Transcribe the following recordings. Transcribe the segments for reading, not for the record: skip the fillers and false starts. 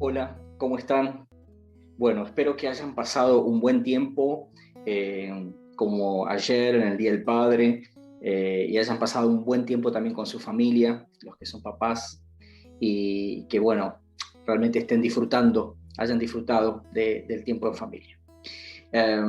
Hola, ¿cómo están? Bueno, espero que hayan pasado un buen tiempo, como ayer en el Día del Padre, y hayan pasado un buen tiempo también con su familia, los que son papás, y que bueno, realmente estén disfrutando, hayan disfrutado del tiempo en familia. Eh,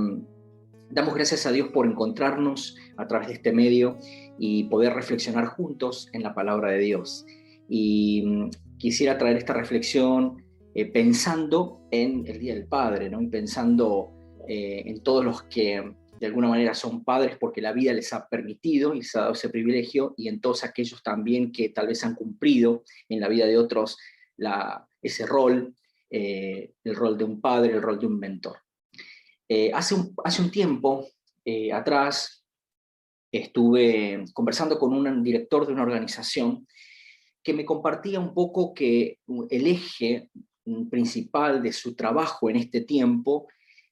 Damos gracias a Dios por encontrarnos a través de este medio y poder reflexionar juntos en la palabra de Dios. Y quisiera traer esta reflexión pensando en el Día del Padre, ¿no? Y pensando en todos los que de alguna manera son padres porque la vida les ha permitido y les ha dado ese privilegio, y en todos aquellos también que tal vez han cumplido en la vida de otros ese rol, el rol de un padre, el rol de un mentor. Hace un tiempo atrás estuve conversando con un director de una organización que me compartía un poco que el eje principal de su trabajo en este tiempo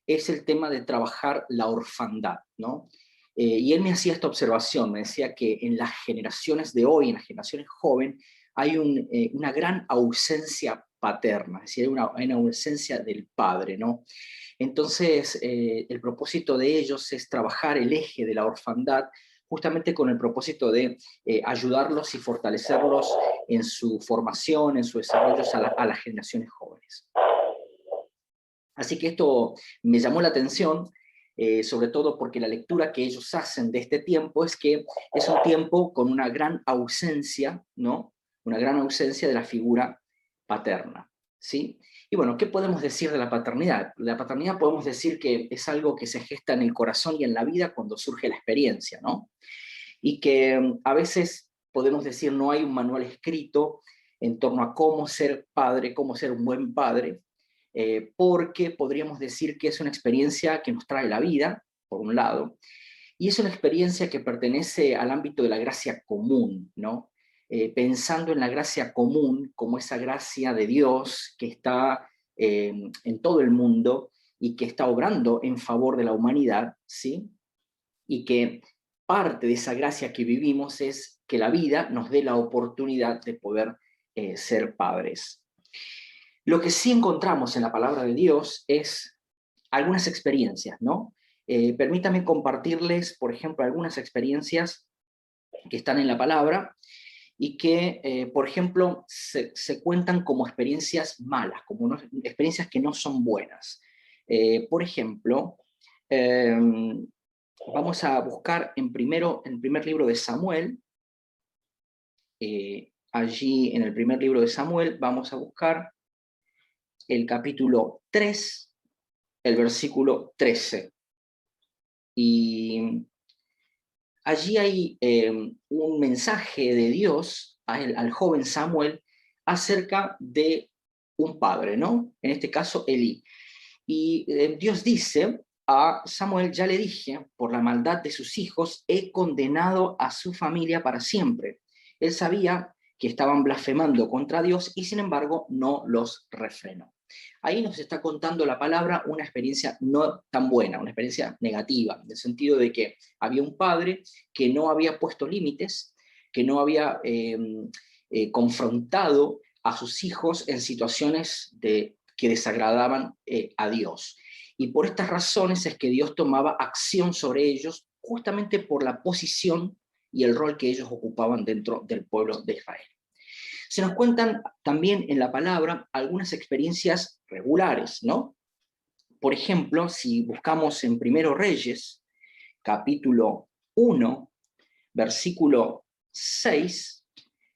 es el tema de trabajar la orfandad, ¿no? Y él me hacía esta observación, me decía que en las generaciones de hoy, en las generaciones jóvenes, hay una gran ausencia paterna, es decir, hay una ausencia del padre, ¿no? Entonces, el propósito de ellos es trabajar el eje de la orfandad justamente con el propósito de ayudarlos y fortalecerlos en su formación, en su desarrollo a las generaciones jóvenes. Así que esto me llamó la atención, sobre todo porque la lectura que ellos hacen de este tiempo es que es un tiempo con una gran ausencia, ¿no? Una gran ausencia de la figura paterna, ¿sí? Y bueno, ¿qué podemos decir de la paternidad? La paternidad podemos decir que es algo que se gesta en el corazón y en la vida cuando surge la experiencia, ¿no? Y que a veces podemos decir no hay un manual escrito en torno a cómo ser padre, cómo ser un buen padre, porque podríamos decir que es una experiencia que nos trae la vida, por un lado, y es una experiencia que pertenece al ámbito de la gracia común, ¿no? Pensando en la gracia común como esa gracia de Dios que está en todo el mundo y que está obrando en favor de la humanidad, ¿sí? Y que parte de esa gracia que vivimos es que la vida nos dé la oportunidad de poder ser padres. Lo que sí encontramos en la palabra de Dios es algunas experiencias, ¿no? Permítame compartirles, por ejemplo, algunas experiencias que están en la palabra y que, por ejemplo, se cuentan como experiencias malas, como experiencias que no son buenas. Por ejemplo, eh, vamos a buscar en primer libro de Samuel, allí en el primer libro de Samuel vamos a buscar el capítulo 3, el versículo 13. Y allí hay un mensaje de Dios al joven Samuel acerca de un padre, ¿no? En este caso, Elí. Y Dios dice a Samuel: ya le dije, por la maldad de sus hijos, he condenado a su familia para siempre. Él sabía que estaban blasfemando contra Dios y sin embargo no los refrenó. Ahí nos está contando la palabra una experiencia no tan buena, una experiencia negativa, en el sentido de que había un padre que no había puesto límites, que no había confrontado a sus hijos en situaciones que desagradaban a Dios. Y por estas razones es que Dios tomaba acción sobre ellos justamente por la posición y el rol que ellos ocupaban dentro del pueblo de Israel. Se nos cuentan también en la palabra algunas experiencias regulares, ¿no? Por ejemplo, si buscamos en Primero Reyes, capítulo 1, versículo 6,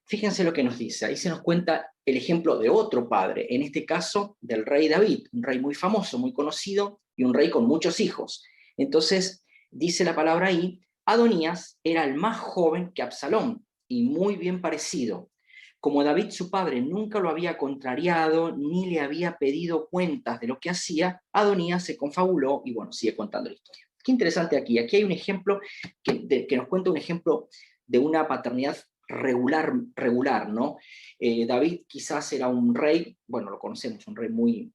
fíjense lo que nos dice. Ahí se nos cuenta el ejemplo de otro padre, en este caso del rey David, un rey muy famoso, muy conocido, y un rey con muchos hijos. Entonces, dice la palabra ahí, Adonías era el más joven que Absalón, y muy bien parecido. Como David, su padre, nunca lo había contrariado, ni le había pedido cuentas de lo que hacía, Adonías se confabuló, y bueno, sigue contando la historia. Qué interesante aquí. Aquí hay un ejemplo que nos cuenta un ejemplo de una paternidad regular, ¿no? David quizás era un rey, bueno, lo conocemos, un rey muy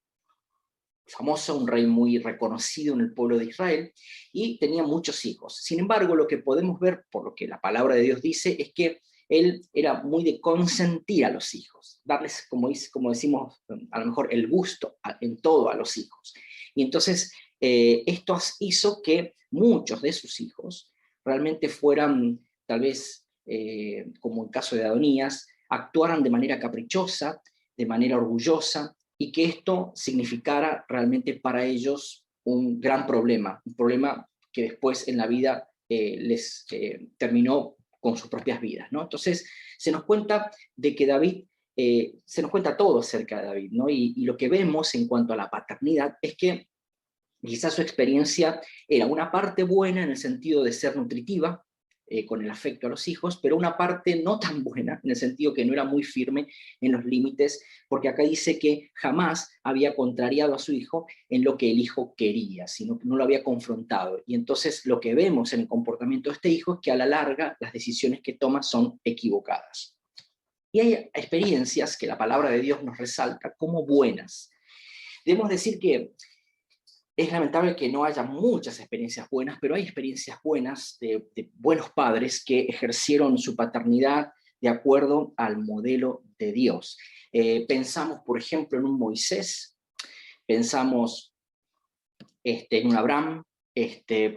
famoso, un rey muy reconocido en el pueblo de Israel, y tenía muchos hijos. Sin embargo, lo que podemos ver, por lo que la palabra de Dios dice, es que él era muy de consentir a los hijos, darles, como decimos, a lo mejor el gusto en todo a los hijos. Y entonces esto hizo que muchos de sus hijos realmente fueran, tal vez, como el caso de Adonías, actuaran de manera caprichosa, de manera orgullosa, y que esto significara realmente para ellos un gran problema, un problema que después en la vida les terminó con sus propias vidas, ¿no? Entonces se nos cuenta de que David, se nos cuenta todo acerca de David, ¿no? Y lo que vemos en cuanto a la paternidad es que quizás su experiencia era una parte buena en el sentido de ser nutritiva, con el afecto a los hijos, pero una parte no tan buena, en el sentido que no era muy firme en los límites, porque acá dice que jamás había contrariado a su hijo en lo que el hijo quería, sino que no lo había confrontado. Y entonces lo que vemos en el comportamiento de este hijo es que a la larga las decisiones que toma son equivocadas. Y hay experiencias que la palabra de Dios nos resalta como buenas. Debemos decir que es lamentable que no haya muchas experiencias buenas, pero hay experiencias buenas de buenos padres que ejercieron su paternidad de acuerdo al modelo de Dios. Pensamos, por ejemplo, en un Moisés, pensamos en un Abraham,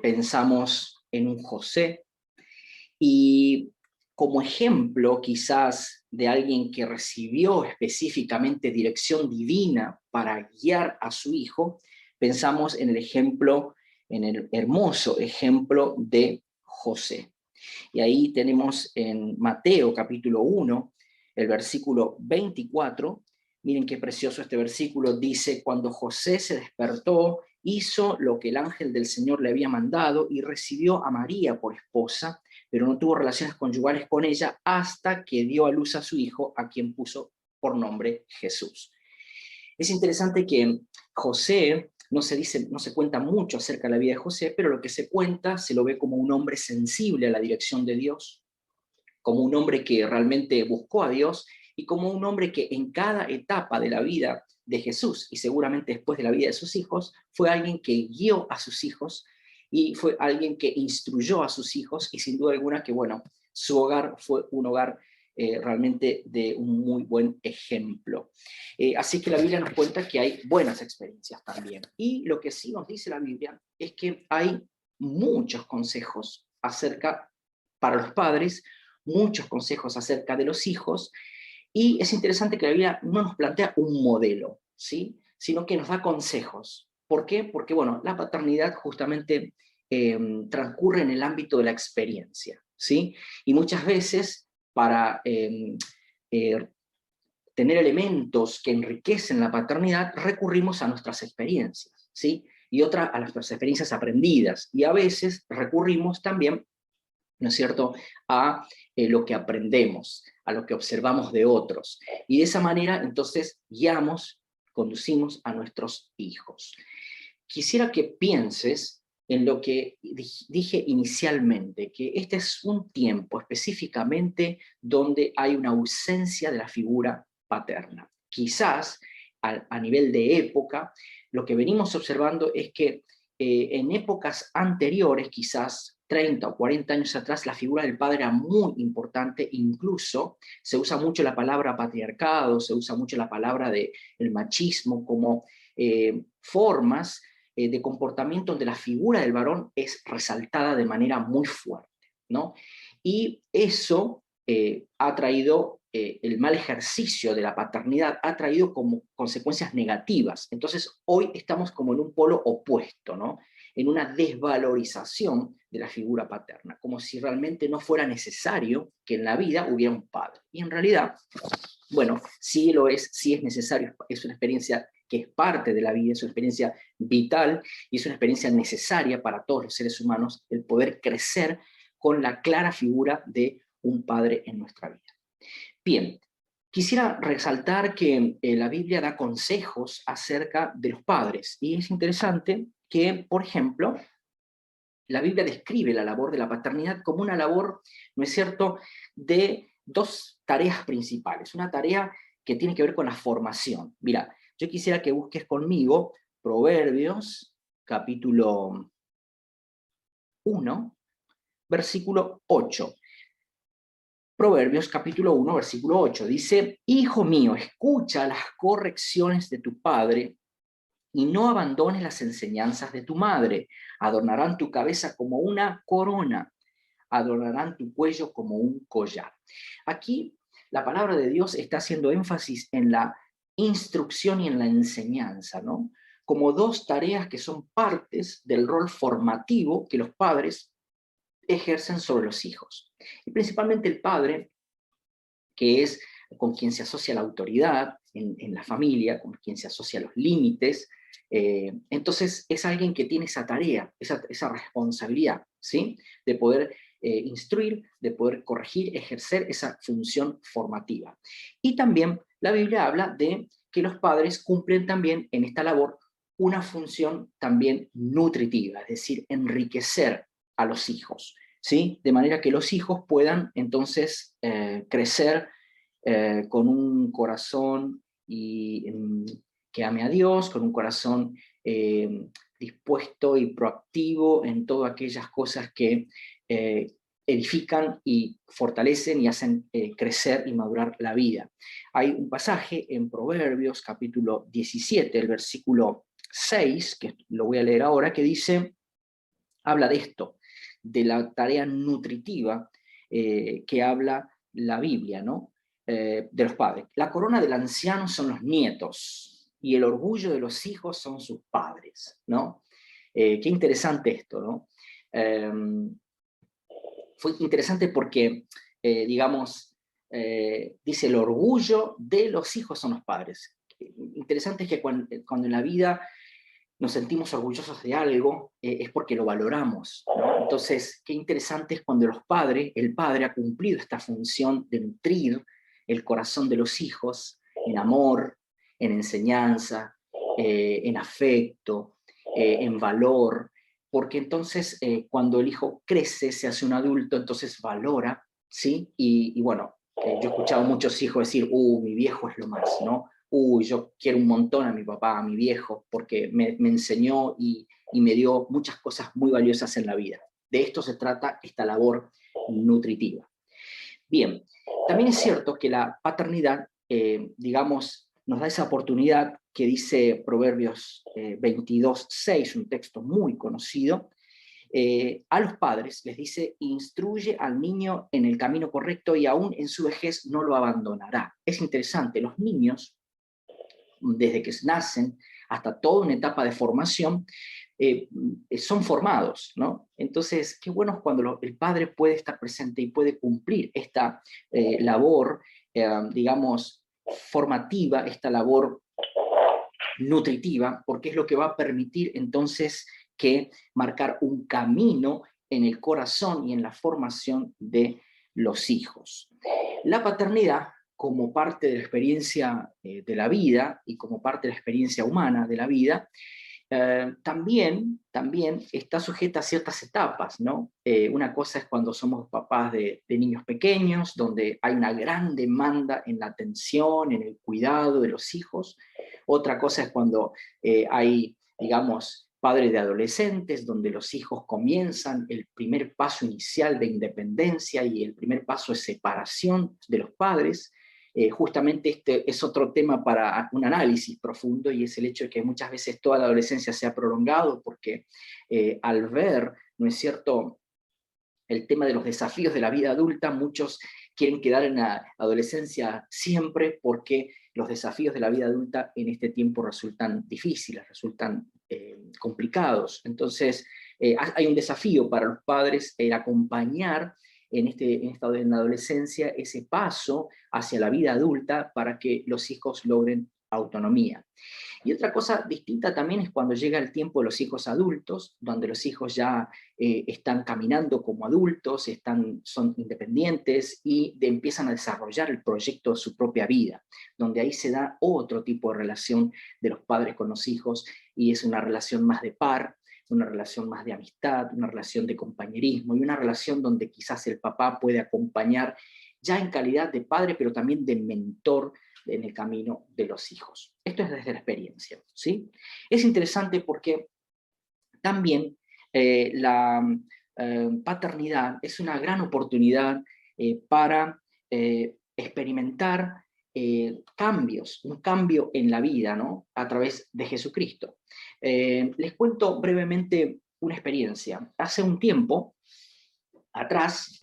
pensamos en un José, y como ejemplo quizás de alguien que recibió específicamente dirección divina para guiar a su hijo, pensamos en el ejemplo, en el hermoso ejemplo de José. Y ahí tenemos en Mateo capítulo 1, el versículo 24, miren qué precioso este versículo, dice: cuando José se despertó, hizo lo que el ángel del Señor le había mandado y recibió a María por esposa, pero no tuvo relaciones conyugales con ella hasta que dio a luz a su hijo, a quien puso por nombre Jesús. Es interesante que José, no se dice, no se cuenta mucho acerca de la vida de José, pero lo que se cuenta se lo ve como un hombre sensible a la dirección de Dios, como un hombre que realmente buscó a Dios y como un hombre que en cada etapa de la vida de Jesús y seguramente después de la vida de sus hijos, fue alguien que guió a sus hijos y fue alguien que instruyó a sus hijos, y sin duda alguna que, bueno, su hogar fue un hogar realmente de un muy buen ejemplo. Así que la Biblia nos cuenta que hay buenas experiencias también. Y lo que sí nos dice la Biblia es que hay muchos consejos acerca, para los padres, muchos consejos acerca de los hijos, y es interesante que la Biblia no nos plantea un modelo, ¿sí? Sino que nos da consejos. ¿Por qué? Porque, bueno, la paternidad justamente transcurre en el ámbito de la experiencia, ¿sí? Y muchas veces para eh, tener elementos que enriquecen la paternidad, recurrimos a nuestras experiencias, ¿sí? Y otra a nuestras experiencias aprendidas. Y a veces recurrimos también, ¿no es cierto?, a lo que aprendemos, a lo que observamos de otros. Y de esa manera, entonces, guiamos, conducimos a nuestros hijos. Quisiera que pienses en lo que dije inicialmente, que este es un tiempo específicamente donde hay una ausencia de la figura paterna. Quizás a nivel de época, lo que venimos observando es que en épocas anteriores, quizás 30 o 40 años atrás, la figura del padre era muy importante, incluso se usa mucho la palabra patriarcado, se usa mucho la palabra del machismo como formas de comportamiento donde la figura del varón es resaltada de manera muy fuerte, ¿no? Y eso ha traído, el mal ejercicio de la paternidad ha traído como consecuencias negativas. Entonces hoy estamos como en un polo opuesto, ¿no? En una desvalorización de la figura paterna, como si realmente no fuera necesario que en la vida hubiera un padre. Y en realidad, bueno, sí lo es, sí es necesario, es una experiencia que es parte de la vida, es una experiencia vital y es una experiencia necesaria para todos los seres humanos, el poder crecer con la clara figura de un padre en nuestra vida. Bien, quisiera resaltar que la Biblia da consejos acerca de los padres, y es interesante que, por ejemplo, la Biblia describe la labor de la paternidad como una labor, ¿no es cierto?, de dos tareas principales. Una tarea que tiene que ver con la formación. Mira, yo quisiera que busques conmigo Proverbios, capítulo 1, versículo 8. Proverbios capítulo 1, versículo 8. Dice, hijo mío, escucha las correcciones de tu padre y no abandones las enseñanzas de tu madre. Adornarán tu cabeza como una corona, adornarán tu cuello como un collar. Aquí la palabra de Dios está haciendo énfasis en la instrucción y en la enseñanza, ¿no? Como dos tareas que son partes del rol formativo que los padres ejercen sobre los hijos. Y principalmente el padre, que es con quien se asocia la autoridad en la familia, con quien se asocia los límites. Entonces es alguien que tiene esa tarea, esa responsabilidad, ¿sí? De poder instruir, de poder corregir, ejercer esa función formativa. Y también la Biblia habla de que los padres cumplen también en esta labor una función también nutritiva, es decir, enriquecer a los hijos, ¿sí? De manera que los hijos puedan entonces crecer con un corazón que ame a Dios, con un corazón dispuesto y proactivo en todas aquellas cosas que edifican y fortalecen y hacen crecer y madurar la vida. Hay un pasaje en Proverbios capítulo 17, el versículo 6, que lo voy a leer ahora, que dice, habla de esto, de la tarea nutritiva que habla la Biblia, ¿no? De los padres. La corona del anciano son los nietos y el orgullo de los hijos son sus padres, ¿no? Qué interesante esto, ¿no? Eh, Fue interesante porque, digamos, dice el orgullo de los hijos son los padres. Interesante es que cuando en la vida nos sentimos orgullosos de algo, es porque lo valoramos, ¿no? Entonces, qué interesante es cuando el padre ha cumplido esta función de nutrir el corazón de los hijos en amor, en enseñanza, en afecto, en valor, porque entonces cuando el hijo crece, se hace un adulto, entonces valora, ¿sí? Y bueno, yo he escuchado a muchos hijos decir, mi viejo es lo más, ¿no? Yo quiero un montón a mi papá, a mi viejo, porque me enseñó y me dio muchas cosas muy valiosas en la vida. De esto se trata esta labor nutritiva. Bien, también es cierto que la paternidad, digamos, nos da esa oportunidad que dice Proverbios 22:6, un texto muy conocido, a los padres les dice, instruye al niño en el camino correcto y aún en su vejez no lo abandonará. Es interesante, los niños desde que nacen hasta toda una etapa de formación, son formados, ¿no? Entonces, qué bueno es cuando el padre puede estar presente y puede cumplir esta labor, digamos, formativa, esta labor nutritiva, porque es lo que va a permitir entonces que marcar un camino en el corazón y en la formación de los hijos. La paternidad, como parte de la experiencia de la vida y como parte de la experiencia humana de la vida, también está sujeta a ciertas etapas, ¿no? Una cosa es cuando somos papás de niños pequeños, donde hay una gran demanda en la atención, en el cuidado de los hijos. Otra cosa es cuando hay, digamos, padres de adolescentes, donde los hijos comienzan el primer paso inicial de independencia y el primer paso de separación de los padres. Justamente este es otro tema para un análisis profundo, y es el hecho de que muchas veces toda la adolescencia se ha prolongado porque al ver, ¿no es cierto?, el tema de los desafíos de la vida adulta, muchos quieren quedar en la adolescencia siempre porque los desafíos de la vida adulta en este tiempo resultan difíciles, resultan complicados. Entonces, hay un desafío para los padres el acompañar en la adolescencia ese paso hacia la vida adulta para que los hijos logren autonomía. Y otra cosa distinta también es cuando llega el tiempo de los hijos adultos, donde los hijos ya están caminando como adultos, son independientes y empiezan a desarrollar el proyecto de su propia vida, donde ahí se da otro tipo de relación de los padres con los hijos, y es una relación más de par, una relación más de amistad, una relación de compañerismo y una relación donde quizás el papá puede acompañar ya en calidad de padre, pero también de mentor en el camino de los hijos. Esto es desde la experiencia, ¿sí? Es interesante porque también la paternidad es una gran oportunidad para experimentar cambios, un cambio en la vida, ¿no? A través de Jesucristo. Les cuento brevemente una experiencia. Hace un tiempo atrás,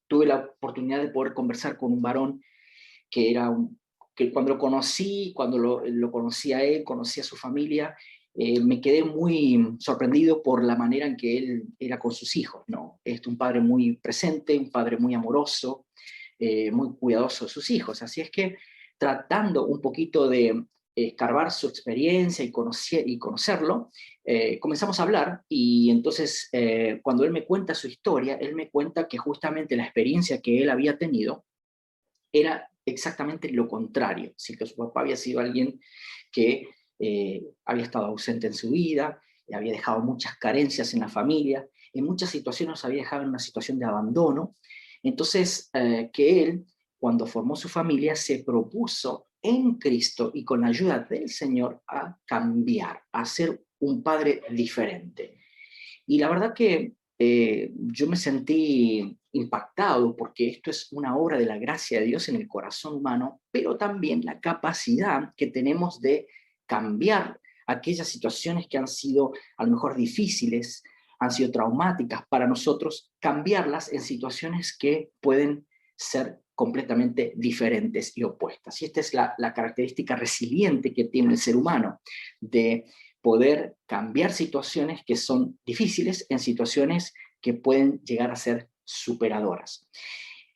tuve la oportunidad de poder conversar con un varón que era que cuando lo conocí, cuando lo conocí a él, conocí a su familia, me quedé muy sorprendido por la manera en que él era con sus hijos, ¿no? Un padre muy presente, un padre muy amoroso, muy cuidadoso de sus hijos. Así es que tratando un poquito de escarbar su experiencia y conocerlo, comenzamos a hablar y entonces cuando él me cuenta su historia, él me cuenta que justamente la experiencia que él había tenido era exactamente lo contrario, ¿sí? Que su papá había sido alguien que había estado ausente en su vida, había dejado muchas carencias en la familia, en muchas situaciones nos había dejado en una situación de abandono. Entonces, que él, cuando formó su familia, se propuso en Cristo y con la ayuda del Señor a cambiar, a ser un padre diferente. Y la verdad que yo me sentí impactado porque esto es una obra de la gracia de Dios en el corazón humano, pero también la capacidad que tenemos de cambiar aquellas situaciones que han sido a lo mejor difíciles, han sido traumáticas para nosotros, cambiarlas en situaciones que pueden ser completamente diferentes y opuestas. Y esta es la característica resiliente que tiene el ser humano, de poder cambiar situaciones que son difíciles en situaciones que pueden llegar a ser superadoras.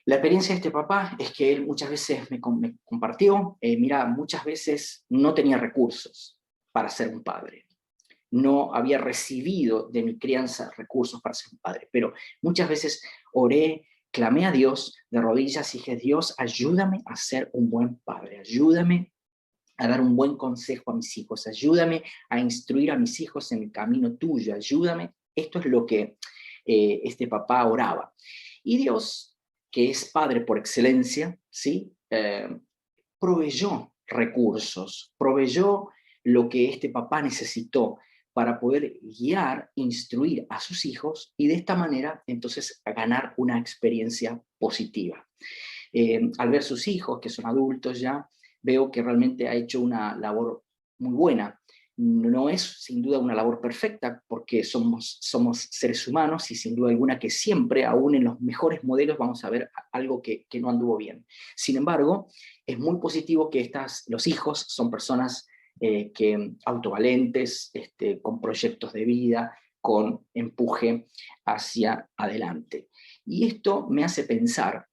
La experiencia de este papá es que él muchas veces me compartió, mira, muchas veces no tenía recursos para ser un padre. No había recibido de mi crianza recursos para ser un padre, pero muchas veces oré, clamé a Dios de rodillas y dije, Dios, ayúdame a ser un buen padre, ayúdame a dar un buen consejo a mis hijos, ayúdame a instruir a mis hijos en el camino tuyo, ayúdame. Esto es lo que este papá oraba. Y Dios, que es Padre por excelencia, ¿sí? Proveyó recursos, proveyó lo que este papá necesitó para poder guiar, instruir a sus hijos y de esta manera entonces ganar una experiencia positiva. Al ver sus hijos, que son adultos ya, veo que realmente ha hecho una labor muy buena. No es sin duda una labor perfecta porque somos seres humanos y sin duda alguna que siempre, aún en los mejores modelos, vamos a ver algo que no anduvo bien. Sin embargo, es muy positivo que los hijos son personas que autovalentes, con proyectos de vida, con empuje hacia adelante. Y esto me hace pensar,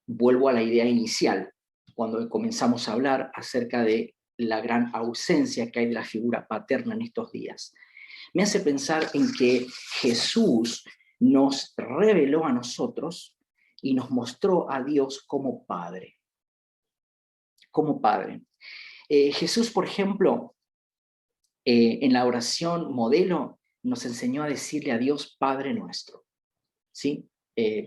vuelvo a la idea inicial, cuando comenzamos a hablar acerca de la gran ausencia que hay de la figura paterna en estos días. Me hace pensar en que Jesús nos reveló a nosotros y nos mostró a Dios como Padre. Como Padre. Jesús, por ejemplo, en la oración modelo, nos enseñó a decirle a Dios Padre nuestro. ¿Sí?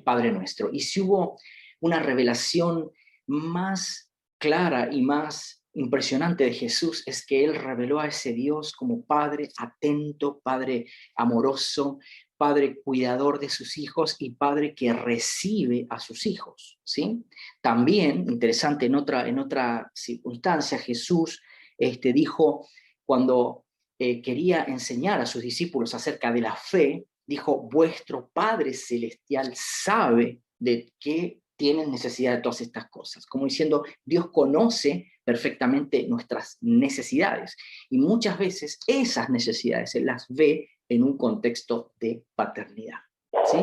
Padre nuestro. Y si hubo una revelación más clara y más impresionante de Jesús, es que él reveló a ese Dios como Padre atento, Padre amoroso, Padre cuidador de sus hijos y Padre que recibe a sus hijos, ¿sí? También, interesante, en otra circunstancia, Jesús dijo, cuando quería enseñar a sus discípulos acerca de la fe, dijo, vuestro Padre Celestial sabe de qué tienen necesidad de todas estas cosas. Como diciendo, Dios conoce perfectamente nuestras necesidades y muchas veces esas necesidades Él las ve en un contexto de paternidad. ¿Sí?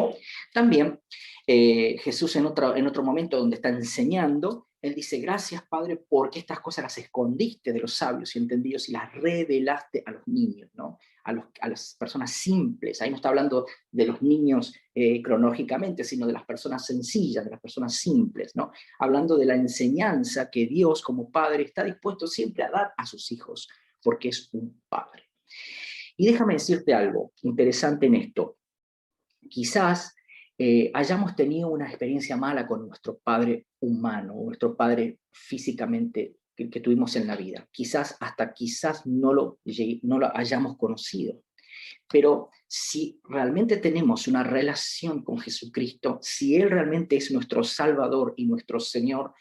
También Jesús en otro momento donde está enseñando, Él dice, gracias Padre porque estas cosas las escondiste de los sabios y entendidos y las revelaste a los niños, ¿no? A las personas simples. Ahí no está hablando de los niños cronológicamente, sino de las personas sencillas, de las personas simples, ¿no? Hablando de la enseñanza que Dios como Padre está dispuesto siempre a dar a sus hijos, porque es un Padre. Y déjame decirte algo interesante en esto. Quizás hayamos tenido una experiencia mala con nuestro padre humano, nuestro padre físicamente que tuvimos en la vida. Quizás no lo hayamos conocido. Pero si realmente tenemos una relación con Jesucristo, si Él realmente es nuestro Salvador y nuestro Señor,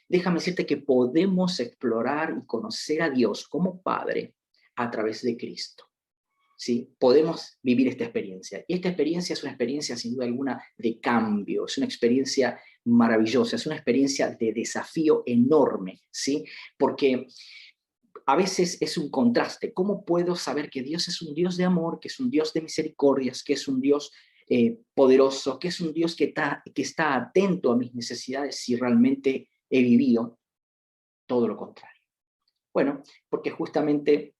déjame decirte que podemos explorar y conocer a Dios como Padre a través de Cristo. ¿Sí? Podemos vivir esta experiencia. Y esta experiencia es una experiencia sin duda alguna de cambio, es una experiencia maravillosa, es una experiencia de desafío enorme, ¿sí? Porque a veces es un contraste. ¿Cómo puedo saber que Dios es un Dios de amor, que es un Dios de misericordias, que es un Dios poderoso, que es un Dios que está atento a mis necesidades si realmente he vivido todo lo contrario? Bueno, porque justamente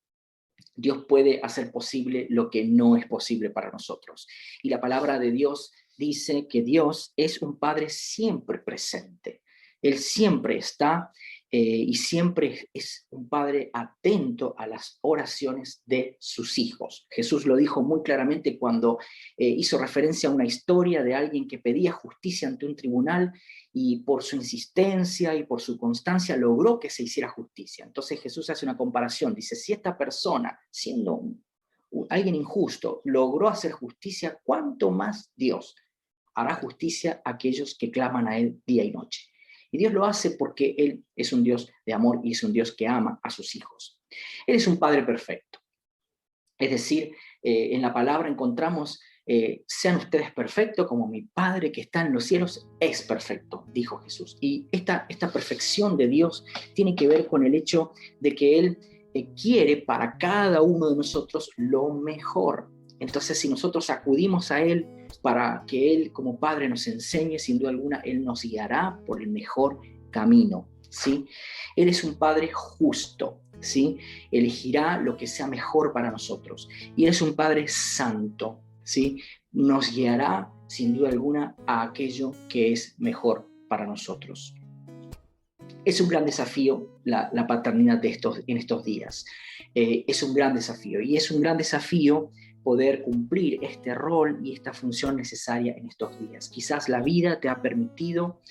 Dios puede hacer posible lo que no es posible para nosotros. Y la palabra de Dios dice que Dios es un Padre siempre presente. Él siempre está y siempre es un Padre atento a las oraciones de sus hijos. Jesús lo dijo muy claramente cuando hizo referencia a una historia de alguien que pedía justicia ante un tribunal y por su insistencia y por su constancia logró que se hiciera justicia. Entonces Jesús hace una comparación, dice, si esta persona, siendo alguien injusto, logró hacer justicia, ¿cuánto más Dios hará justicia a aquellos que claman a Él día y noche? Y Dios lo hace porque Él es un Dios de amor y es un Dios que ama a sus hijos. Él es un Padre perfecto. Es decir, en la palabra encontramos, sean ustedes perfectos como mi Padre que está en los cielos es perfecto, dijo Jesús. Y esta perfección de Dios tiene que ver con el hecho de que Él quiere para cada uno de nosotros lo mejor. Entonces, si nosotros acudimos a Él para que Él como Padre nos enseñe, sin duda alguna, Él nos guiará por el mejor camino, ¿sí? Él es un Padre justo, ¿sí? Elegirá lo que sea mejor para nosotros. Y Él es un Padre santo, ¿sí? Nos guiará, sin duda alguna, a aquello que es mejor para nosotros. Es un gran desafío la paternidad en estos días. Es un gran desafío. Y es un gran desafío poder cumplir este rol y esta función necesaria en estos días. Quizás la vida te ha permitido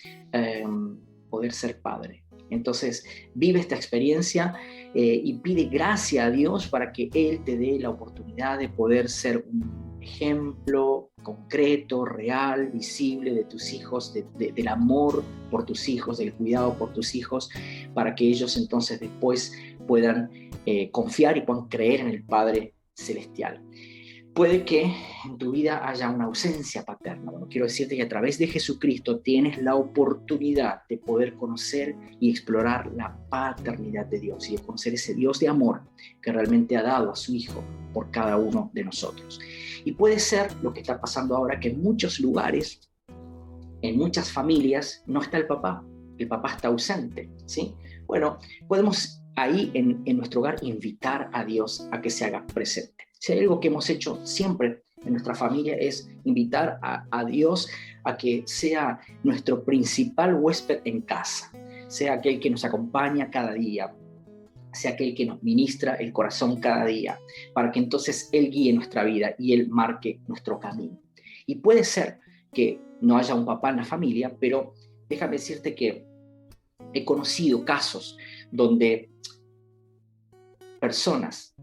poder ser padre. Entonces, vive esta experiencia y pide gracia a Dios para que Él te dé la oportunidad de poder ser un ejemplo concreto, real, visible de tus hijos, del amor por tus hijos, del cuidado por tus hijos, para que ellos entonces después puedan confiar y puedan creer en el Padre Celestial. Puede que en tu vida haya una ausencia paterna. Bueno, quiero decirte que a través de Jesucristo tienes la oportunidad de poder conocer y explorar la paternidad de Dios y de conocer ese Dios de amor que realmente ha dado a su Hijo por cada uno de nosotros. Y puede ser lo que está pasando ahora, que en muchos lugares, en muchas familias, no está el papá está ausente, ¿sí? Bueno, podemos ahí en nuestro hogar invitar a Dios a que se haga presente. Si hay algo que hemos hecho siempre en nuestra familia es invitar a Dios a que sea nuestro principal huésped en casa, sea aquel que nos acompaña cada día, sea aquel que nos ministra el corazón cada día, para que entonces Él guíe nuestra vida y Él marque nuestro camino. Y puede ser que no haya un papá en la familia, pero déjame decirte que he conocido casos donde personas,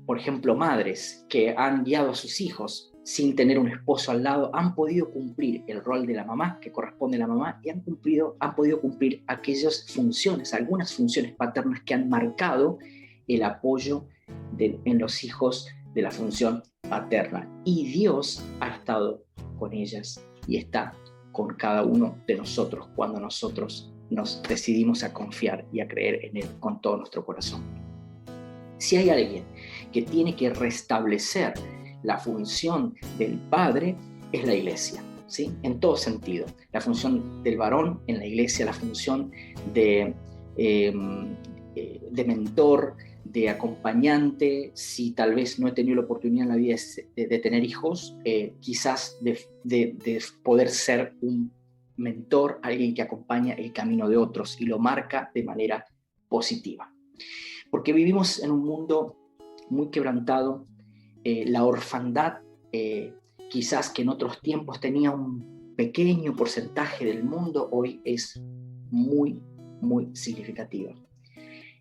por ejemplo, madres que han guiado a sus hijos sin tener un esposo al lado, han podido cumplir el rol de la mamá, que corresponde a la mamá, y han podido cumplir algunas funciones paternas que han marcado el apoyo en los hijos de la función paterna. Y Dios ha estado con ellas y está con cada uno de nosotros cuando nosotros nos decidimos a confiar y a creer en Él con todo nuestro corazón. Si hay alguien que tiene que restablecer la función del padre, es la iglesia, ¿sí? En todo sentido. La función del varón en la iglesia, la función de mentor, de acompañante, si tal vez no he tenido la oportunidad en la vida de tener hijos, quizás de poder ser un mentor, alguien que acompaña el camino de otros y lo marca de manera positiva. Porque vivimos en un mundo muy quebrantado, la orfandad quizás que en otros tiempos tenía un pequeño porcentaje del mundo, hoy es muy, muy significativa.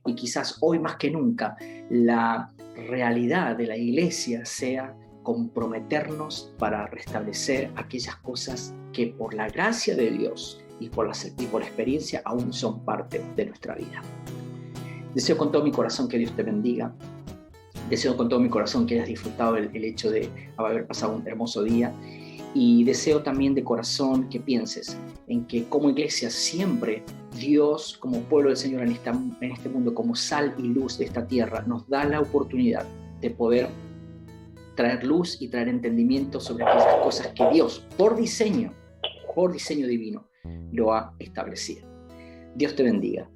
y quizás hoy más que nunca la realidad de la iglesia sea comprometernos para restablecer aquellas cosas que por la gracia de Dios y por la experiencia aún son parte de nuestra vida. Deseo con todo mi corazón que Dios te bendiga. Deseo con todo mi corazón que hayas disfrutado el hecho de haber pasado un hermoso día. Y deseo también de corazón que pienses en que como iglesia siempre Dios, como pueblo del Señor en este mundo, como sal y luz de esta tierra, nos da la oportunidad de poder traer luz y traer entendimiento sobre aquellas cosas que Dios, por diseño divino, lo ha establecido. Dios te bendiga.